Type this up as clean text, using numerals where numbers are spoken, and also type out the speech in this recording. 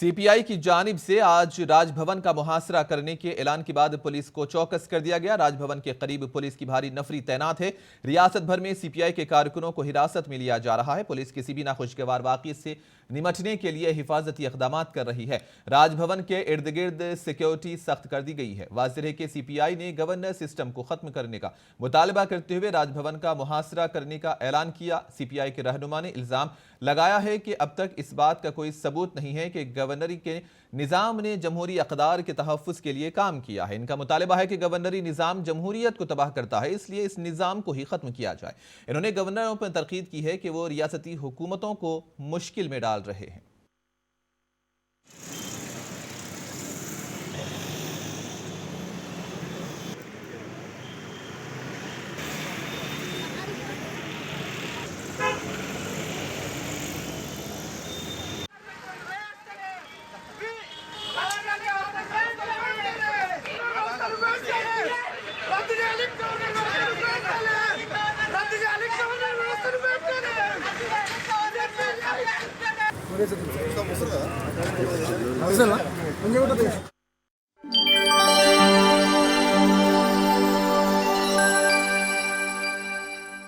CPI की जानिब से आज राजभवन का मुहासरा करने के ऐलान के बाद पुलिस को चौकस कर दिया गया। राजभवन के करीब पुलिस की भारी नफरी तैनात है। रियासत भर में सीपीआई के कारकुनों को हिरासत में लिया जा रहा है। पुलिस किसी भी नाखुशगवार वाक़ये से निमटने के लिए हिफाजती इक़दाम कर रही है। राजभवन के इर्द गिर्द सिक्योरिटी सख्त कर दी गई है। वाज़ेह है कि सीपीआई ने गवर्नर सिस्टम को खत्म करने का मुतालबा करते हुए राजभवन का मुहासरा करने का ऐलान किया। सीपीआई के रहनुमा ने इल्जाम लगाया है कि अब तक इस बात का कोई सबूत नहीं है कि गवर्नरी के निज़ाम ने जमहूरी अक़दार के तहफ़्फ़ुज़ के लिए काम किया है। इनका मुतालबा है कि गवर्नरी निज़ाम जमहूरियत को तबाह करता है, इसलिए इस निज़ाम को ही ख़त्म किया जाए। इन्होंने गवर्नरों पर तनकीद की है कि वो रियासती हुकूमतों को मुश्किल में डाल रहे हैं। అవసరం